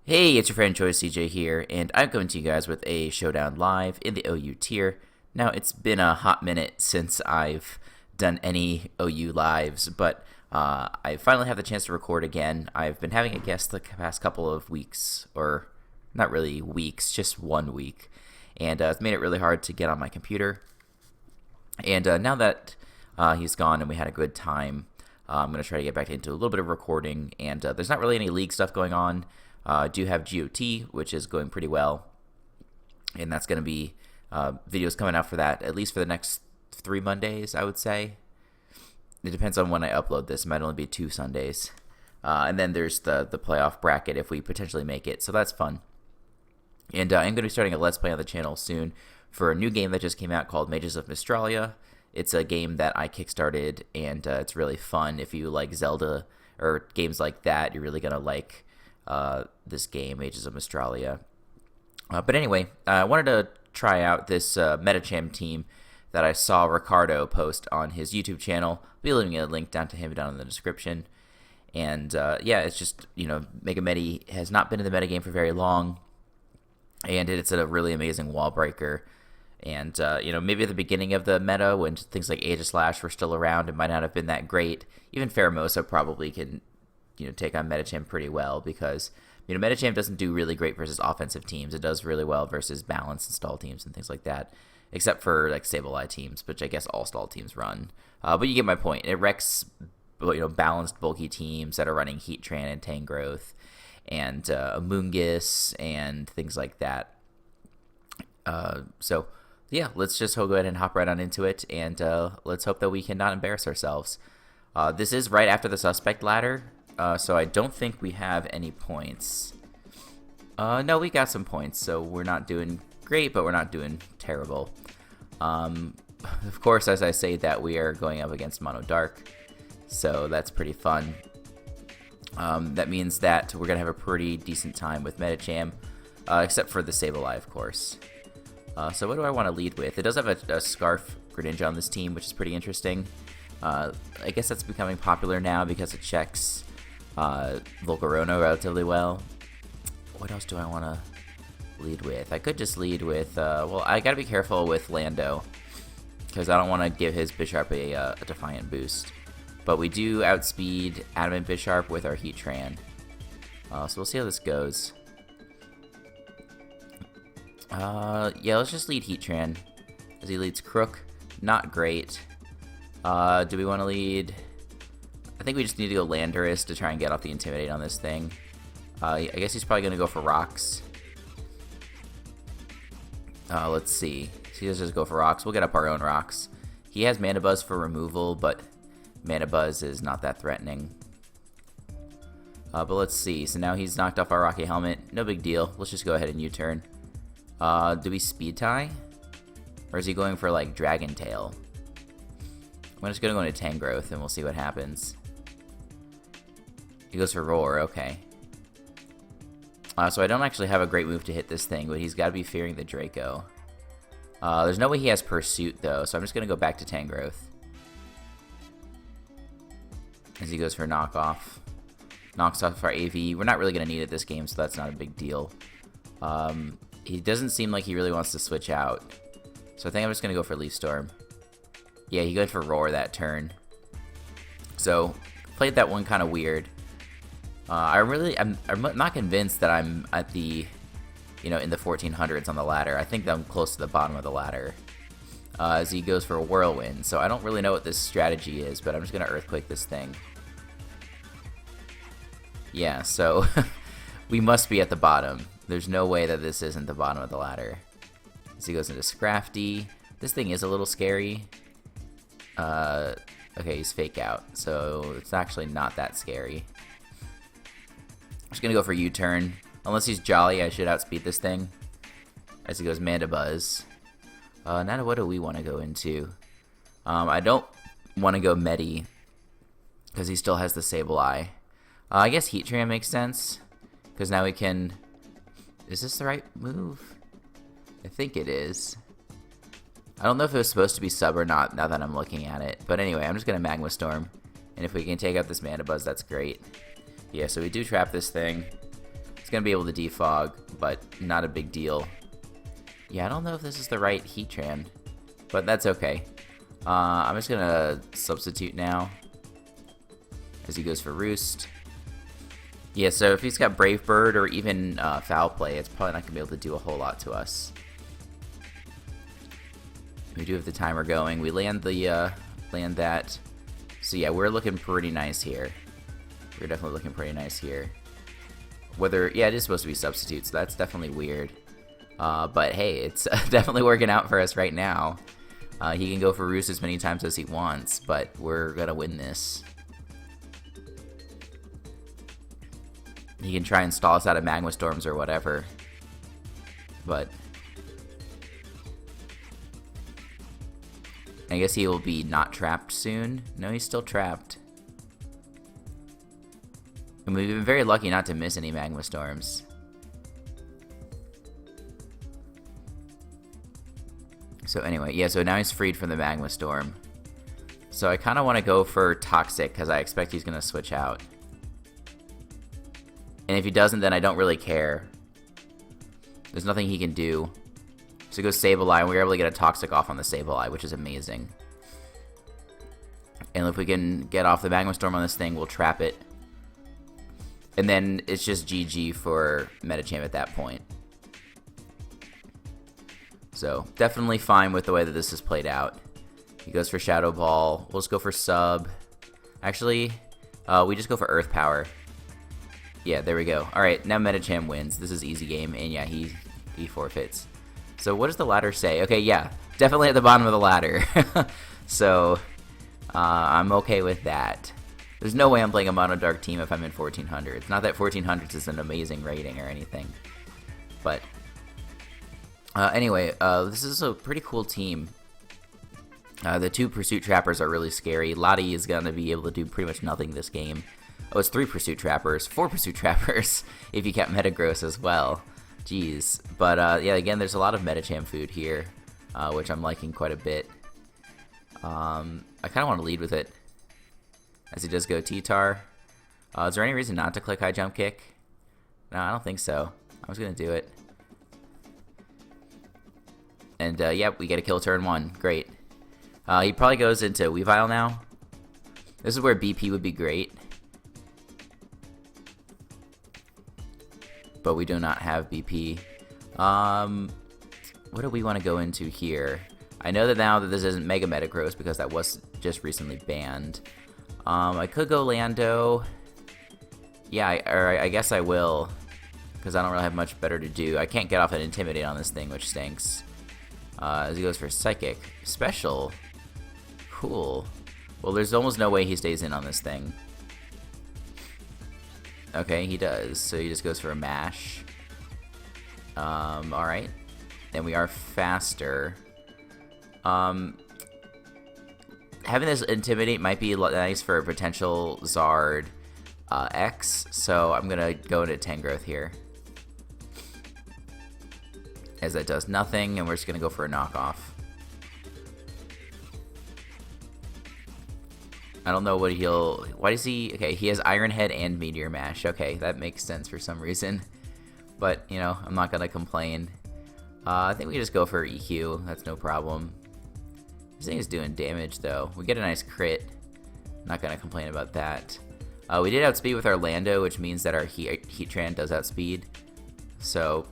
Hey, it's your friend Choice CJ here, and I'm coming to you guys with a Showdown live in the OU tier. Now, it's been a hot minute since I've done any OU lives, but I finally have the chance to record again. I've been having a guest the past couple of weeks, or not really weeks, just 1 week, and it's made it really hard to get on my computer. And now that he's gone and we had a good time, I'm going to try to get back into a little bit of recording, and there's not really any league stuff going on. I do have GOT, which is going pretty well, and that's going to be videos coming out for that, at least for the next 3 Mondays, I would say. It depends on when I upload this. It might only be 2 Sundays. And then there's the playoff bracket if we potentially make it, so that's fun. And I'm going to be starting a Let's Play on the channel soon for a new game that just came out called Mages of Mystralia. It's a game that I kickstarted, and it's really fun. If you like Zelda or games like that, you're really going to like this game, Mages of Mystralia. But anyway, I wanted to try out this Metacham team that I saw Ricardo post on his YouTube channel. I'll be leaving a link down to him down in the description. And yeah, it's just, Mega Medi has not been in the metagame for very long, and it's a really amazing wall breaker. And, maybe at the beginning of the meta, when things like Age of Slash were still around, it might not have been that great. Even Pheromosa probably can take on Metacham pretty well, because Metacham doesn't do really great versus offensive teams. It does really well versus balanced and stall teams and things like that, except for like Sableye teams, which I guess all stall teams run. But you get my point. It wrecks balanced bulky teams that are running Heatran and Tangrowth and Amoonguss and things like that. So yeah, let's just go ahead and hop right on into it, and let's hope that we can not embarrass ourselves. This is right after the suspect ladder. So I don't think we have any points. No, we got some points, so we're not doing great, but we're not doing terrible. Of course, as I say that, we are going up against Mono Dark, so that's pretty fun. That means that we're going to have a pretty decent time with Metacham, except for the Sableye, of course. So what do I want to lead with? It does have a Scarf Greninja on this team, which is pretty interesting. I guess that's becoming popular now because it checks Volcarona relatively well. What else do I want to lead with? I could just lead with, well, I gotta be careful with Lando, because I don't want to give his Bisharp a Defiant boost. But we do outspeed Adamant Bisharp with our Heatran. So we'll see how this goes. Yeah, let's just lead Heatran, as he leads Crook. Not great. Do we want to lead... I think we just need to go Landorus to try and get off the Intimidate on this thing. I guess he's probably going to go for Rocks. Let's see. So he does just go for Rocks. We'll get up our own Rocks. He has Mana Buzz for removal, but Mana Buzz is not that threatening. But let's see. So now he's knocked off our Rocky Helmet. No big deal. Let's just go ahead and U-turn. Do we Speed Tie? Or is he going for, like, Dragon Tail? I'm just going to go into Tangrowth, and we'll see what happens. He goes for Roar, okay. So I don't actually have a great move to hit this thing, but he's got to be fearing the Draco. There's no way he has Pursuit, though, so I'm just going to go back to Tangrowth. As he goes for Knockoff. Knocks off our AV. We're not really going to need it this game, so that's not a big deal. He doesn't seem like he really wants to switch out. So I think I'm just going to go for Leaf Storm. Yeah, he went for Roar that turn. So, played that one kind of weird. I'm not convinced that I'm at the, in the 1400s on the ladder. I think I'm close to the bottom of the ladder. As he goes for a Whirlwind. So I don't really know what this strategy is, but I'm just going to Earthquake this thing. Yeah, so we must be at the bottom. There's no way that this isn't the bottom of the ladder. As he goes into Scrafty. This thing is a little scary. Okay, he's Fake Out, so it's actually not that scary. I'm just gonna go for U-turn. Unless he's Jolly, I should outspeed this thing. As he goes Mana Buzz. Now what do we want to go into? I don't want to go Medi, because he still has the Sableye. I guess Heatran makes sense, because now we can... Is this the right move? I think it is. I don't know if it was supposed to be sub or not, now that I'm looking at it. But anyway, I'm just going to Magma Storm. And if we can take out this Mana Buzz, that's great. Yeah, so we do trap this thing. It's going to be able to defog, but not a big deal. Yeah, I don't know if this is the right Heatran, but that's okay. I'm just going to substitute now as he goes for Roost. Yeah, so if he's got Brave Bird or even Foul Play, it's probably not going to be able to do a whole lot to us. We do have the timer going. We land the land that. So yeah, we're looking pretty nice here. We're definitely looking pretty nice here. Yeah, it is supposed to be substitutes, so that's definitely weird. But hey, it's definitely working out for us right now. He can go for Roost as many times as he wants, but we're gonna win this. He can try and stall us out of Magma Storms or whatever, but I guess he will be not trapped soon. No, he's still trapped. And we've been very lucky not to miss any Magma Storms. So anyway, yeah, so now he's freed from the Magma Storm. So I kind of want to go for Toxic, because I expect he's going to switch out. And if he doesn't, then I don't really care. There's nothing he can do. So he goes Sableye, and we were able to get a Toxic off on the Sableye, which is amazing. And if we can get off the Magma Storm on this thing, we'll trap it. And then it's just GG for Medicham at that point. So definitely fine with the way that this is played out. He goes for Shadow Ball. We'll just go for Sub. Actually, we just go for Earth Power. Yeah, there we go. Alright, now Medicham wins. This is easy game, and yeah, he forfeits. So what does the ladder say? Okay, yeah, definitely at the bottom of the ladder. So, I'm okay with that. There's no way I'm playing a Mono Dark team if I'm in 1400s. Not that 1400s is an amazing rating or anything. But, anyway, this is a pretty cool team. The two Pursuit Trappers are really scary. Lottie is going to be able to do pretty much nothing this game. Oh, it's 3 Pursuit Trappers, 4 Pursuit Trappers, if you count Metagross as well. Jeez. But, yeah, again, there's a lot of Medicham food here, which I'm liking quite a bit. I kind of want to lead with it, as he does go T-Tar. Is there any reason not to click High Jump Kick? No, I don't think so. I was going to do it. And, yep, we get a kill turn 1. Great. He probably goes into Weavile now. This is where BP would be great. But we do not have BP. What do we want to go into here? I know that now that this isn't Mega Metagross because that was just recently banned. I could go Lando. Yeah, I guess I will. Because I don't really have much better to do. I can't get off an Intimidate on this thing, which stinks. As he goes for Psychic. Special. Cool. Well, there's almost no way he stays in on this thing. Okay, he does. So he just goes for a Mash. Alright. And we are faster. Having this Intimidate might be nice for a potential Zard X. So I'm going to go into Tangrowth here. As that does nothing, and we're just going to go for a knockoff. I don't know what he'll... Why does he... Okay, he has Iron Head and Meteor Mash. Okay, that makes sense for some reason. But, you know, I'm not going to complain. I think we just go for EQ. That's no problem. This thing is doing damage, though. We get a nice crit. Not going to complain about that. We did outspeed with our Lando, which means that our Heatran does outspeed. So,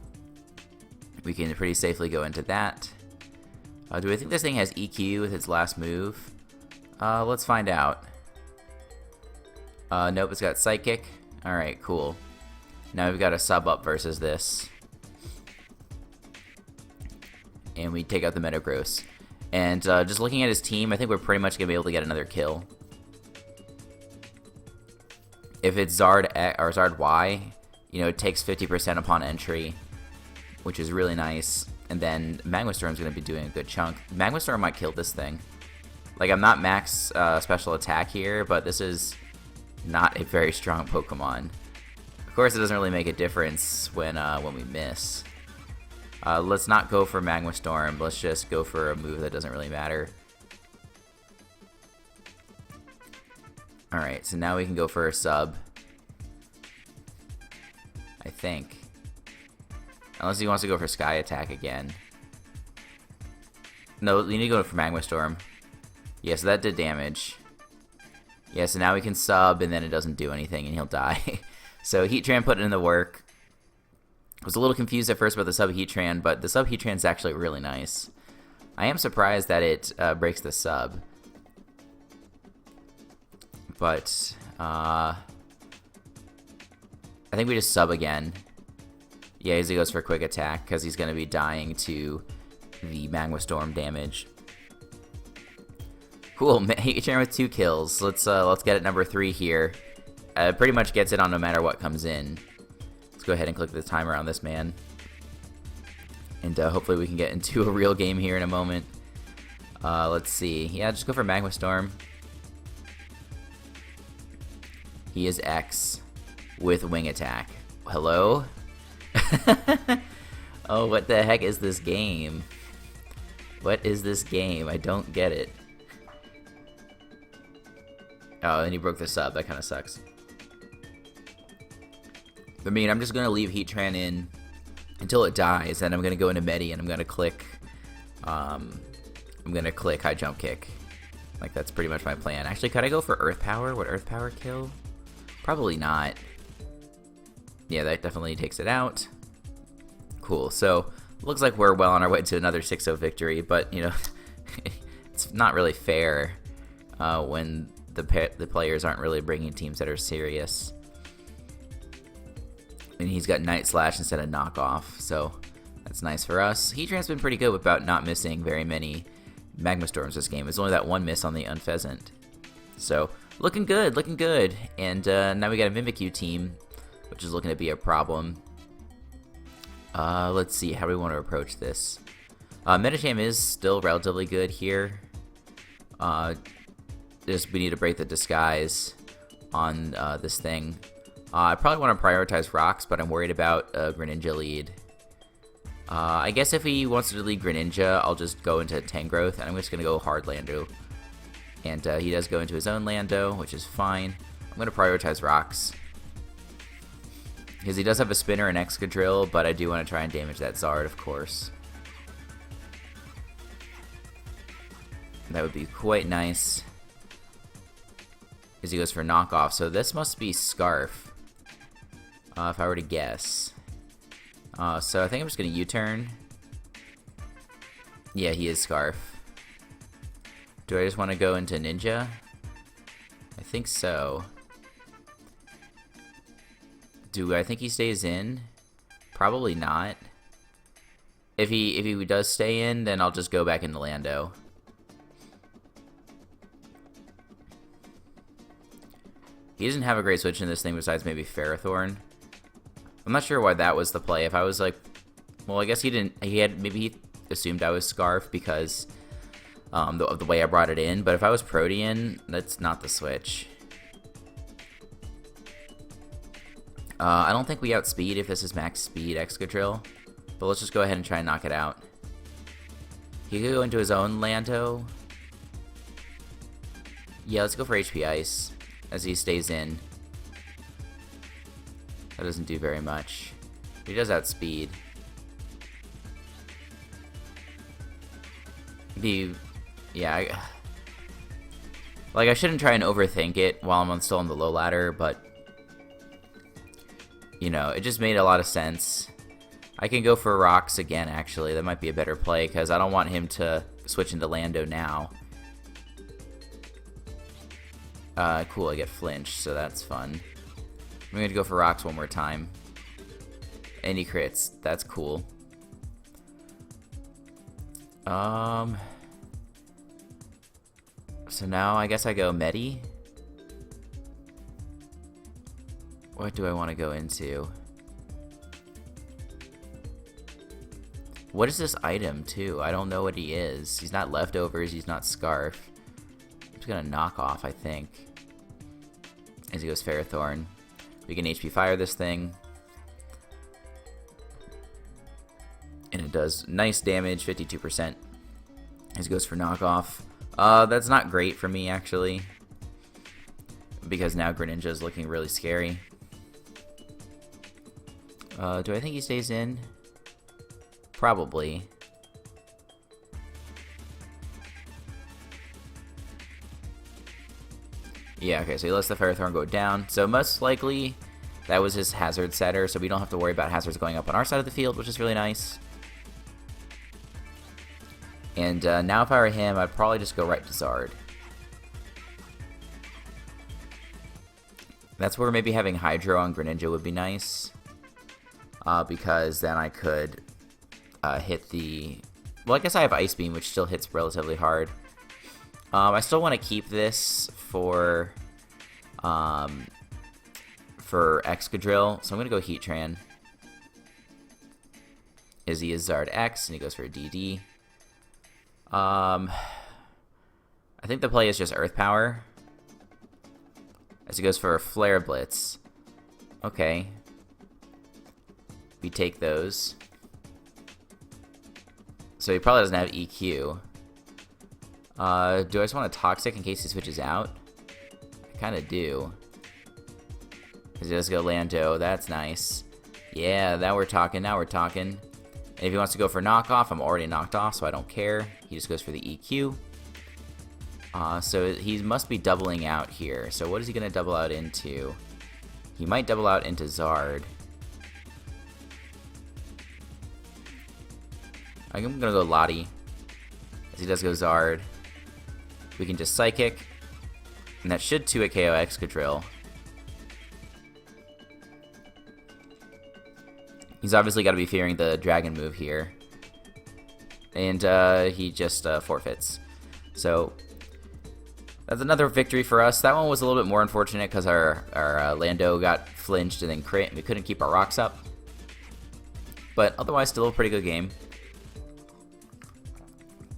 we can pretty safely go into that. Do I think this thing has EQ with its last move? Let's find out. Nope, it's got Psychic. Alright, cool. Now we've got a sub up versus this. And we take out the Metagross. And just looking at his team, I think we're pretty much going to be able to get another kill. If it's Zard X, or Zard Y, you know, it takes 50% upon entry, which is really nice. And then Magma Storm's going to be doing a good chunk. Magma Storm might kill this thing. Like, I'm not max special attack here, but this is not a very strong Pokemon. Of course, it doesn't really make a difference when we miss. Let's not go for Magma Storm. Let's just go for a move that doesn't really matter. Alright, so now we can go for a sub. I think. Unless he wants to go for Sky Attack again. No, you need to go for Magma Storm. Yeah, so that did damage. Yeah, so now we can sub, and then it doesn't do anything, and he'll die. So Heatran put in the work. I was a little confused at first about the sub Heatran, but the sub Heatran is actually really nice. I am surprised that it breaks the sub. But, I think we just sub again. Yeah, he goes for a quick attack, because he's going to be dying to the Magma Storm damage. Cool, Heatran with 2 kills. Let's get it number 3 here. Pretty much gets it on no matter what comes in. Let's go ahead and click the timer on this man. And hopefully we can get into a real game here in a moment. Let's see. Yeah, just go for Magma Storm. He is X with Wing Attack. Hello? Oh, what the heck is this game? What is this game? I don't get it. Oh, and he broke the sub. That kind of sucks. I mean, I'm just going to leave Heatran in until it dies, and I'm going to go into Medi, and I'm going to click High Jump Kick. Like, that's pretty much my plan. Actually, could I go for Earth Power? Would Earth Power kill? Probably not. Yeah, that definitely takes it out. Cool. So, looks like we're well on our way to another 6-0 victory, but, you know, it's not really fair when the players aren't really bringing teams that are serious. And he's got Night Slash instead of Knockoff, so that's nice for us. Heatran's been pretty good about not missing very many Magma Storms this game. It's only that one miss on the Unpheasant. So, looking good, looking good. And now we got a Mimikyu team, which is looking to be a problem. Let's see, how do we want to approach this? Medicham is still relatively good here. We need to break the disguise on this thing. I probably want to prioritize rocks, but I'm worried about Greninja lead. I guess if he wants to lead Greninja, I'll just go into Tangrowth, and I'm just going to go hard Lando. And he does go into his own Lando, which is fine. I'm going to prioritize rocks. Because he does have a Spinner and Excadrill, but I do want to try and damage that Zard, of course. That would be quite nice. Because he goes for Knockoff, so this must be Scarf. If I were to guess. So I think I'm just going to U-turn. Yeah, he is Scarf. Do I just want to go into Ninja? I think so. Do I think he stays in? Probably not. If he does stay in, then I'll just go back into Lando. He doesn't have a great switch in this thing besides maybe Ferrothorn. I'm not sure why that was the play. If I was like, well, I guess maybe he assumed I was Scarf because of the way I brought it in. But if I was Protean, that's not the switch. I don't think we outspeed if this is max speed Excadrill. But let's just go ahead and try and knock it out. He could go into his own Lando. Yeah, let's go for HP Ice as he stays in. That doesn't do very much. He does outspeed. Yeah, I shouldn't try and overthink it while I'm still on the low ladder, but you know, it just made a lot of sense. I can go for rocks again, actually. That might be a better play, because I don't want him to switch into Lando now. Cool, I get flinched, so that's fun. I'm going to go for rocks one more time. And he crits. That's cool. So now I guess I go Medi. What do I want to go into? What is this item, too? I don't know what he is. He's not Leftovers. He's not Scarf. I'm just going to knock off, I think. As he goes Ferrothorn. We can HP Fire this thing. And it does nice damage, 52%. As he goes for Knockoff. That's not great for me, actually. Because now Greninja is looking really scary. Do I think he stays in? Probably. Yeah, okay, so he lets the Ferrothorn go down. So most likely, that was his hazard setter, so we don't have to worry about hazards going up on our side of the field, which is really nice. And now if I were him, I'd probably just go right to Zard. That's where maybe having Hydro on Greninja would be nice. Because then I could hit the... Well, I guess I have Ice Beam, which still hits relatively hard. I still want to keep this for Excadrill, so I'm going to go Heatran. Izzy is Zard X, and he goes for a DD. I think the play is just Earth Power. As he goes for a Flare Blitz. Okay. We take those. So he probably doesn't have EQ. Do I just want a Toxic in case he switches out? I kind of do. Because he does go Lando. That's nice. Yeah, now we're talking. Now we're talking. And if he wants to go for knockoff, I'm already knocked off, so I don't care. He just goes for the EQ. So he must be doubling out here. So what is he going to double out into? He might double out into Zard. I'm going to go Lottie. As he does go Zard. We can just Psychic. And that should 2-hit KO Excadrill. He's obviously got to be fearing the Dragon move here. And he just forfeits. So that's another victory for us. That one was a little bit more unfortunate because our Lando got flinched and then crit, and we couldn't keep our rocks up. But otherwise, still a pretty good game.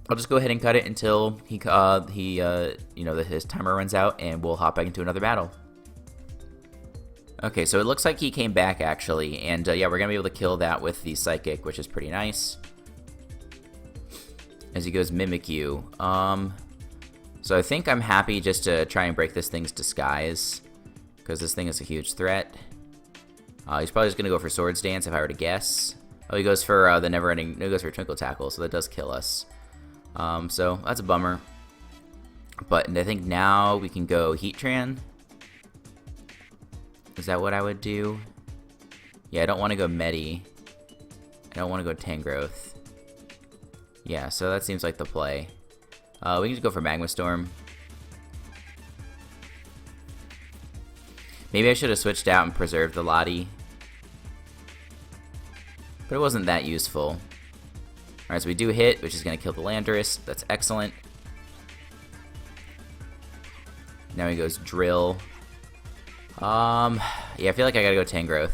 I'll just go ahead and cut it until his timer runs out, and we'll hop back into another battle. Okay, so it looks like he came back actually, and yeah, we're gonna be able to kill that with the Psychic, which is pretty nice. As he goes Mimikyu. So I think I'm happy just to try and break this thing's disguise, because this thing is a huge threat. He's probably just gonna go for Swords Dance if I were to guess. Oh, he goes for the never-ending. No, he goes for Twinkle Tackle, so that does kill us. So that's a bummer. But I think now we can go Heatran. Is that what I would do? Yeah, I don't want to go Medi. I don't want to go Tangrowth. Yeah, so that seems like the play. We can just go for Magma Storm. Maybe I should have switched out and preserved the Lottie. But it wasn't that useful. Alright, so we do hit, which is going to kill the Landorus. That's excellent. Now he goes Drill. Yeah, I feel like I gotta go Tangrowth.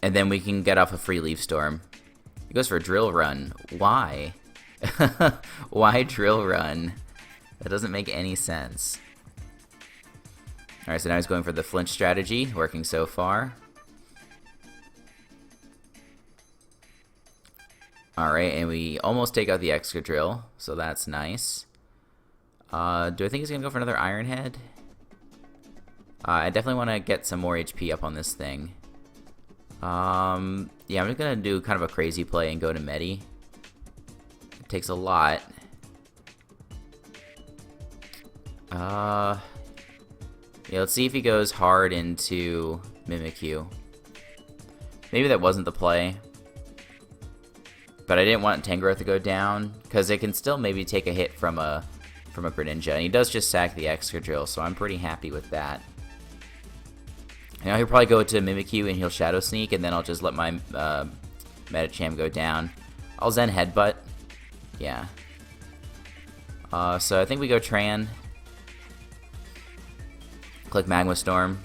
And then we can get off a free Leaf Storm. He goes for a Drill Run. Why? Why Drill Run? That doesn't make any sense. Alright, so now he's going for the flinch strategy, working so far. Alright, and we almost take out the Excadrill, so that's nice. Do I think he's going to go for another Iron Head? I definitely want to get some more HP up on this thing. Yeah, I'm just going to do kind of a crazy play and go to Medi. It takes a lot. Yeah, let's see if he goes hard into Mimikyu. Maybe that wasn't the play. But I didn't want Tangrowth to go down, because it can still maybe take a hit from a Greninja. And he does just sack the Excadrill, so I'm pretty happy with that. Now he'll probably go to Mimikyu and he'll Shadow Sneak, and then I'll just let my Medicham go down. I'll Zen Headbutt. Yeah. So I think we go Tran. Click Magma Storm.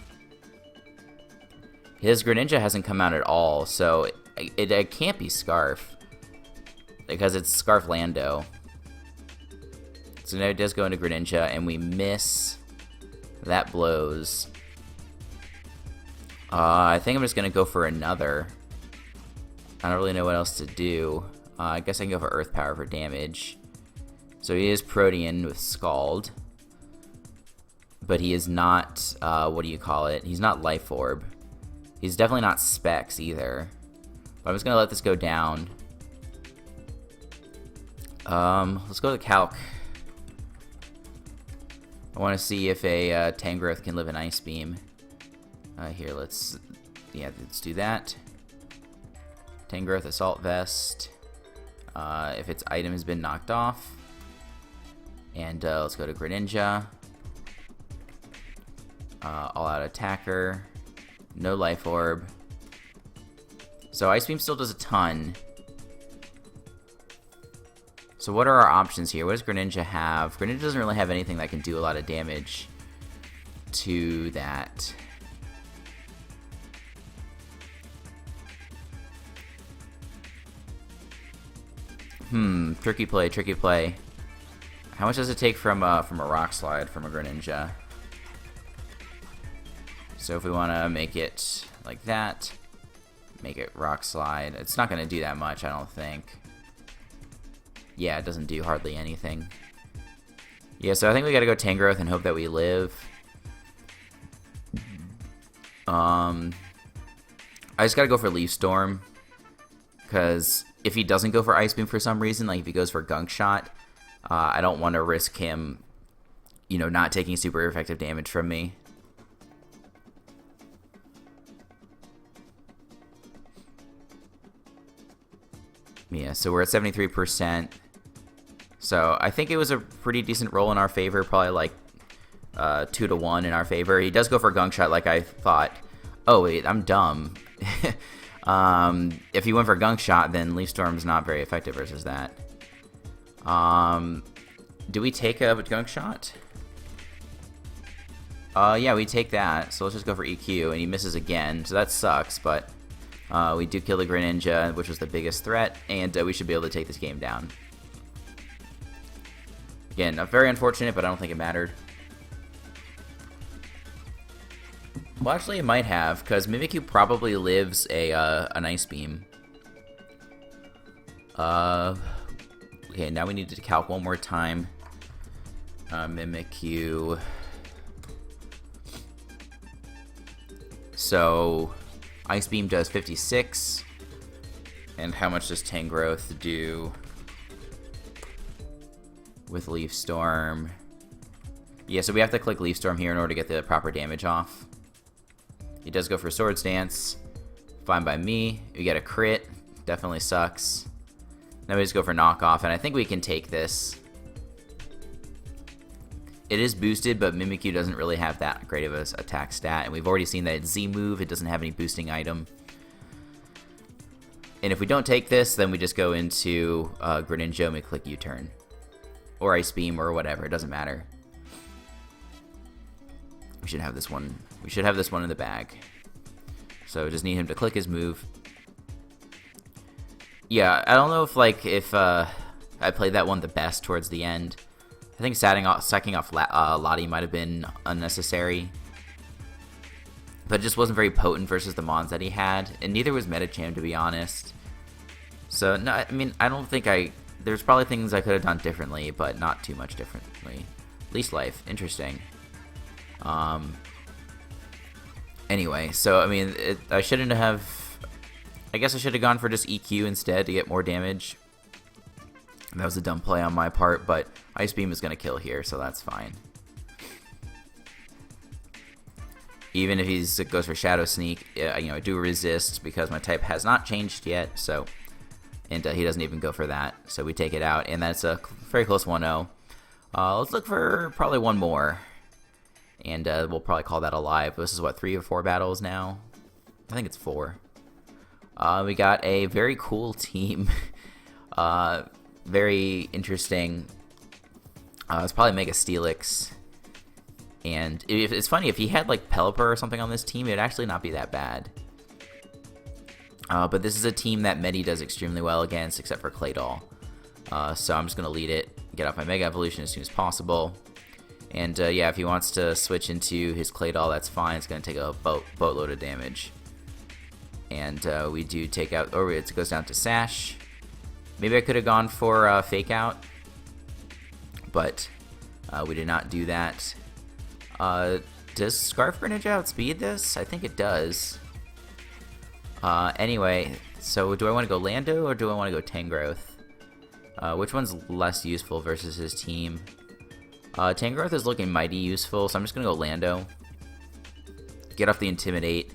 His Greninja hasn't come out at all, so it can't be Scarf. Because it's Scarf Lando. So now it does go into Greninja, and we miss. That blows. I think I'm just going to go for another. I don't really know what else to do. I guess I can go for Earth Power for damage. So he is Protean with Scald. but he is not, what do you call it? He's not Life Orb. He's definitely not Specs either. But I'm just going to let this go down. Let's go to Calc. I want to see if a Tangrowth can live in Ice Beam. Here, let's do that. Tangrowth Assault Vest. If its item has been knocked off. And let's go to Greninja. All-out Attacker. No Life Orb. So Ice Beam still does a ton. So what are our options here? What does Greninja have? Greninja doesn't really have anything that can do a lot of damage to that. Tricky play, tricky play. How much does it take from a Rock Slide from a Greninja? So if we want to make it like that, make it Rock Slide. It's not going to do that much, I don't think. Yeah, it doesn't do hardly anything. Yeah, so I think we got to go Tangrowth and hope that we live. I just got to go for Leaf Storm. Because if he doesn't go for Ice Beam for some reason, like if he goes for Gunk Shot, I don't want to risk him, you know, not taking super effective damage from me. Yeah, so we're at 73%. So I think it was a pretty decent roll in our favor, probably like 2-1 in our favor. He does go for Gunk Shot like I thought. Oh, wait, I'm dumb. If he went for Gunk Shot, then Leaf Storm's not very effective versus that. Do we take a Gunk Shot? Yeah, we take that. So let's just go for EQ, and he misses again. So that sucks, but we do kill the Greninja, which was the biggest threat, and we should be able to take this game down. Again, very unfortunate, but I don't think it mattered. Well, actually, it might have, because Mimikyu probably lives an Ice Beam. Okay, now we need to calc one more time. Mimikyu. So, Ice Beam does 56. And how much does Tangrowth do with Leaf Storm? Yeah, so we have to click Leaf Storm here in order to get the proper damage off. He does go for Swords Dance. Fine by me. We get a crit. Definitely sucks. Now we just go for Knockoff, and I think we can take this. It is boosted, but Mimikyu doesn't really have that great of an attack stat, and we've already seen that it's Z-move. It doesn't have any boosting item. And if we don't take this, then we just go into Greninja and we click U-turn. Or Ice Beam or whatever. It doesn't matter. We should have this one. We should have this one in the bag. So just need him to click his move. Yeah, I don't know if I played that one the best towards the end. I think sacking off Lottie might have been unnecessary. But it just wasn't very potent versus the mons that he had. And neither was Medicham, to be honest. So, no, I mean, I don't think there's probably things I could have done differently, but not too much differently. Least life. Interesting. Anyway, so, I mean, I shouldn't have... I guess I should have gone for just EQ instead to get more damage. That was a dumb play on my part, but Ice Beam is going to kill here, so that's fine. Even if he goes for Shadow Sneak, I do resist because my type has not changed yet, so... And he doesn't even go for that, so we take it out, and that's a very close 1-0. Let's look for probably one more, and we'll probably call that a live. This is, what, 3 or 4 battles now? I think it's 4. We got a very cool team. Very interesting. It's probably Mega Steelix. And it's funny, if he had like Pelipper or something on this team, it'd actually not be that bad. But this is a team that Medi does extremely well against, except for Claydol. So I'm just going to lead it, get off my Mega Evolution as soon as possible. And yeah, if he wants to switch into his Claydol, that's fine. It's going to take a boatload of damage. And we do take out, or it goes down to Sash. Maybe I could have gone for Fake Out, but we did not do that. Does Scarf Grenade outspeed this? I think it does. Anyway, so do I want to go Lando or do I want to go Tangrowth? Which one's less useful versus his team? Tangrowth is looking mighty useful, so I'm just going to go Lando. Get off the Intimidate.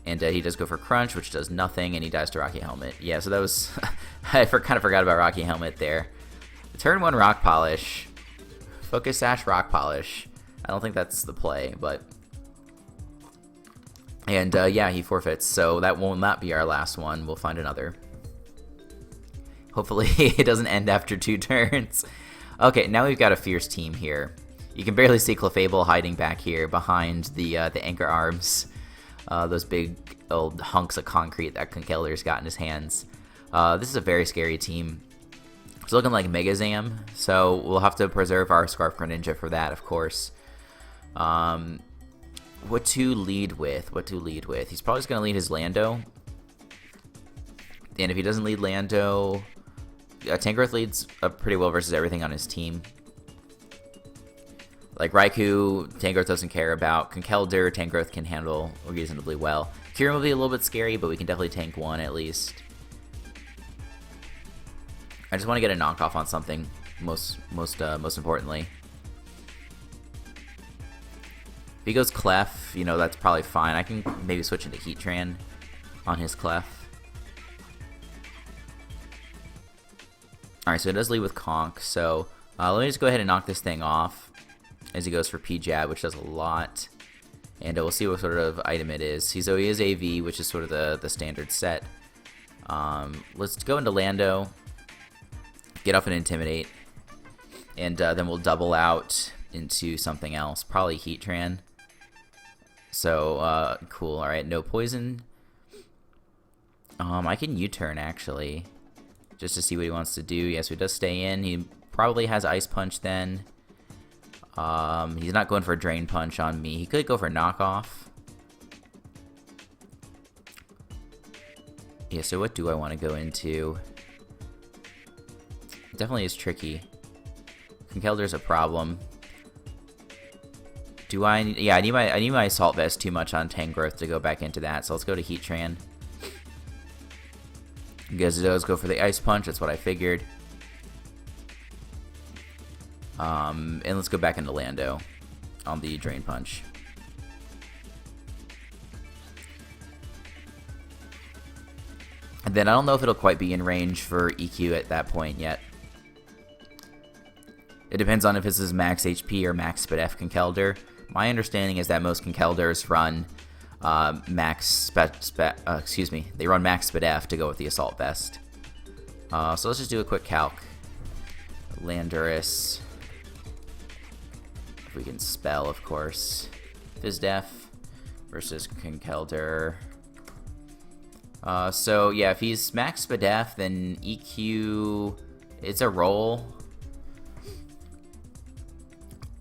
And he does go for Crunch, which does nothing, and he dies to Rocky Helmet. Yeah, so that was... I kind of forgot about Rocky Helmet there. Turn 1 Rock Polish. Focus Sash Rock Polish. I don't think that's the play, but... And yeah, he forfeits, so that will not be our last one. We'll find another. Hopefully it doesn't end after 2 turns. Okay, now we've got a fierce team here. You can barely see Clefable hiding back here behind the anchor arms. Those big old hunks of concrete that Conkeldur's got in his hands. This is a very scary team. It's looking like Mega Zam, so we'll have to preserve our Scarf Greninja for that, of course. What to lead with? He's probably just going to lead his Lando. And if he doesn't lead Lando, Tangrowth leads pretty well versus everything on his team. Like Raikou, Tangrowth doesn't care about. Conkeldurr, Tangrowth can handle reasonably well. Kyurem will be a little bit scary, but we can definitely tank one at least. I just want to get a knockoff on something, most importantly. If he goes Clef, you know, that's probably fine. I can maybe switch into Heatran on his Clef. Alright, so it does lead with Conk, so let me just go ahead and knock this thing off as he goes for P-Jab, which does a lot. And we'll see what sort of item it is. So he is AV, which is sort of the standard set. Let's go into Lando, get off and Intimidate, and then we'll double out into something else, probably Heatran. So, cool, alright, no poison. I can U-turn, actually, just to see what he wants to do. Yes, he does stay in. He probably has Ice Punch then. He's not going for a Drain Punch on me. He could go for Knockoff. Yeah, so what do I want to go into? Definitely is tricky. Conkeldur's a problem. Do I? Yeah, I need my Assault Vest too much on Tangrowth to go back into that. So let's go to Heatran. Because it does go for the Ice Punch. That's what I figured. And let's go back into Lando on the Drain Punch. And then I don't know if it'll quite be in range for EQ at that point yet. It depends on if this is max HP or max SpDef Conkeldurr. My understanding is that most Conkeldurrs run they run max SpDef to go with the Assault Vest. So let's just do a quick calc. Landorus. If we can spell, of course. FizzDef versus Conkeldurr. So yeah, if he's max SpDef, then EQ, it's a roll.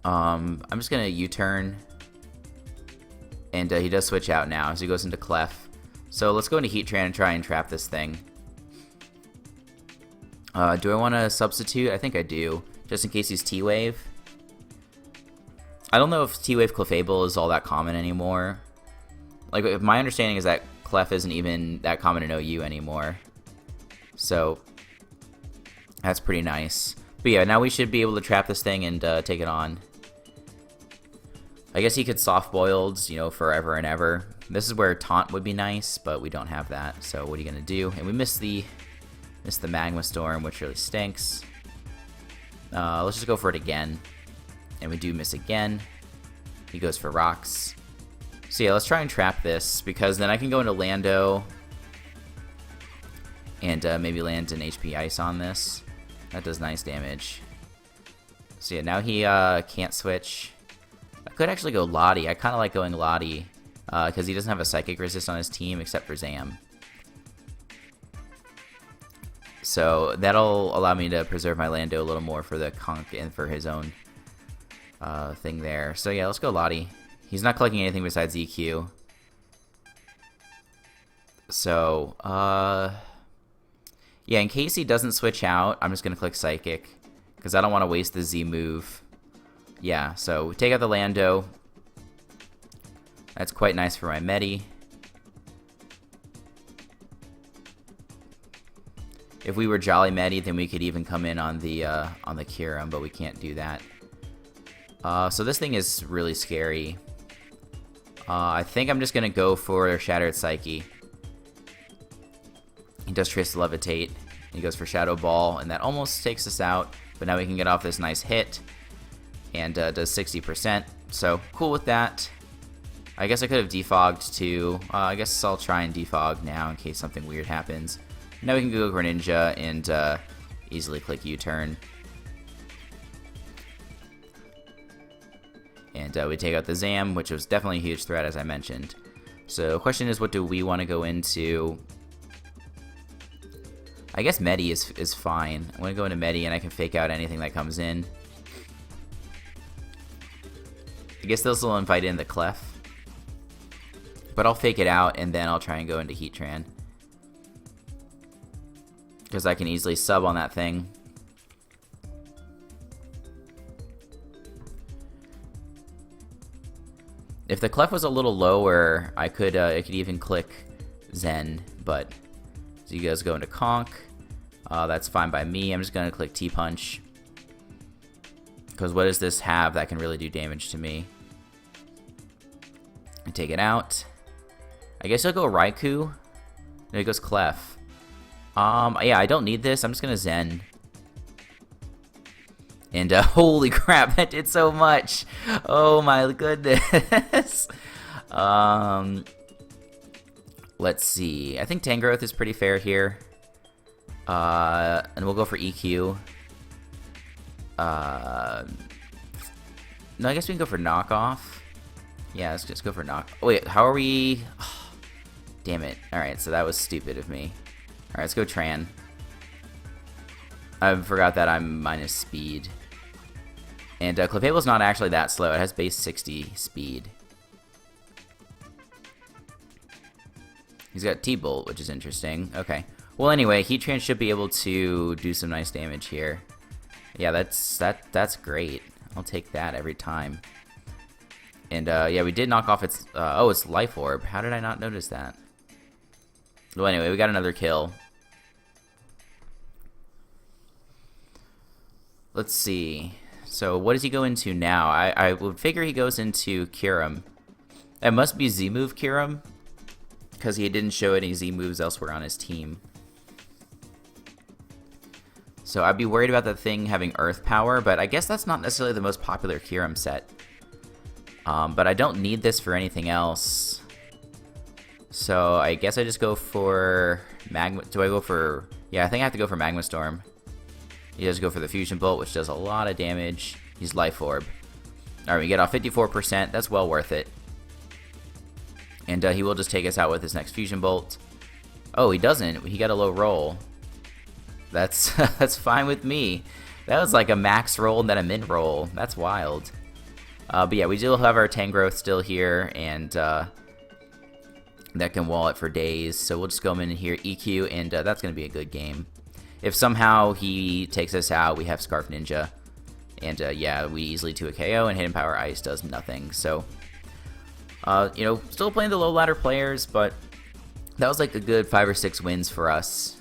I'm just gonna U-turn, and he does switch out now, so he goes into Clef. So let's go into Heatran and try and trap this thing. Do I want to substitute? I think I do, just in case he's T-Wave. I don't know if T-Wave Clefable is all that common anymore. Like, my understanding is that Clef isn't even that common in OU anymore. So, that's pretty nice. But yeah, now we should be able to trap this thing and take it on. I guess he could soft-boiled, you know, forever and ever. This is where Taunt would be nice, but we don't have that. So what are you going to do? And we missed the Magma Storm, which really stinks. Let's just go for it again. And we do miss again. He goes for Rocks. So yeah, let's try and trap this, because then I can go into Lando and maybe land an HP Ice on this. That does nice damage. So yeah, now he can't switch. I could actually go Lottie. I kind of like going Lottie because he doesn't have a Psychic Resist on his team except for Zam. So that'll allow me to preserve my Lando a little more for the Conk and for his own thing there. So yeah, let's go Lottie. He's not collecting anything besides EQ. So, yeah, in case he doesn't switch out, I'm just going to click Psychic, because I don't want to waste the Z move. Yeah, so we take out the Lando, That's quite nice for my Medi. If we were Jolly Medi, then we could even come in on the Kyurem, but we can't do that. So this thing is really scary. I think I'm just gonna go for Shattered Psyche. He does Trace Levitate. He goes for Shadow Ball, and that almost takes us out. But now we can get off this nice hit, and does 60%. So cool with that. I guess I could have defogged too. I guess I'll try and defog now in case something weird happens. Now we can go Greninja and easily click U-turn. And we take out the Zam, which was definitely a huge threat, as I mentioned. So the question is, what do we want to go into? I guess Medi is fine. I'm going to go into Medi, and I can fake out anything that comes in. I guess this will invite in the Clef. But I'll fake it out, and then I'll try and go into Heatran. Because I can easily sub on that thing. If the Clef was a little lower, I could even click Zen, but so you guys go into Conk. That's fine by me. I'm just gonna click T-Punch. Because what does this have that can really do damage to me? I take it out. I guess I'll go Raikou. There it goes Clef. Yeah, I don't need this. I'm just gonna Zen. And holy crap, that did so much. Oh my goodness. Let's see. I think Tangrowth is pretty fair here. And we'll go for EQ. No, I guess we can go for knockoff. Yeah, let's just go for knock. Oh, wait, how are we? Oh, damn it. Alright, so that was stupid of me. Alright, let's go Tran. I forgot that I'm minus speed. And Clefable's not actually that slow. It has base 60 speed. He's got T-Bolt, which is interesting. Okay. Well, anyway, Heatran should be able to do some nice damage here. Yeah, that's great. I'll take that every time. And yeah, we did knock off its... oh, it's Life Orb. How did I not notice that? Well, anyway, we got another kill. Let's see. So what does he go into now? I would figure he goes into Kyurem. That must be Z-move Kyurem, because he didn't show any Z-moves elsewhere on his team. So I'd be worried about that thing having Earth Power, but I guess that's not necessarily the most popular Kyurem set. But I don't need this for anything else. So I guess I just go for Magma... Do I go for... Yeah, I think I have to go for Magma Storm. He does go for the Fusion Bolt, which does a lot of damage. He's Life Orb. Alright, we get off 54%. That's well worth it. And he will just take us out with his next Fusion Bolt. Oh, he doesn't. He got a low roll. That's that's fine with me. That was like a max roll and then a min roll. That's wild. But yeah, we do have our Tangrowth still here, and that can wall it for days. So we'll just go in here, EQ, and that's going to be a good game. If somehow he takes us out, we have Scarf Ninja. And yeah, we easily do a KO, and Hidden Power Ice does nothing. So, you know, still playing the low ladder players, but that was like a good 5 or 6 wins for us.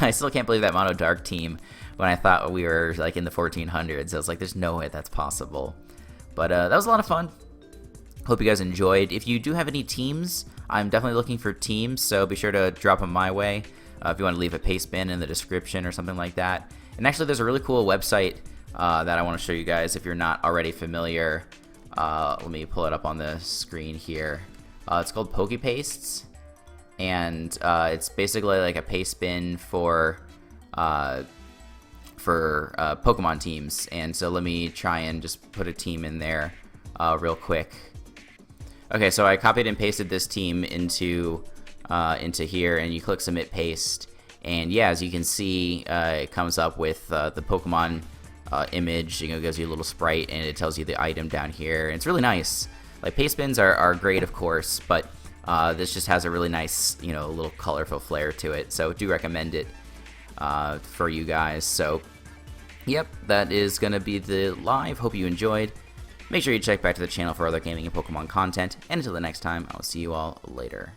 I still can't believe that Mono Dark team, when I thought we were like in the 1400s. I was like, there's no way that's possible. But that was a lot of fun. Hope you guys enjoyed. If you do have any teams, I'm definitely looking for teams, so be sure to drop them my way. If you want to leave a paste bin in the description or something like that. And actually, there's a really cool website that I want to show you guys if you're not already familiar. Let me pull it up on the screen here. It's called PokePastes, and it's basically like a paste bin for Pokemon teams. And so let me try and just put a team in there real quick. Okay, so I copied and pasted this team into here, and you click Submit Paste, and yeah, as you can see, it comes up with the Pokemon image. You know, it gives you a little sprite, and it tells you the item down here. And it's really nice. Like, paste bins are great, of course, but this just has a really nice, you know, little colorful flair to it. So do recommend it for you guys. So, yep, that is gonna be the live. Hope you enjoyed. Make sure you check back to the channel for other gaming and Pokemon content, and until the next time, I will see you all later.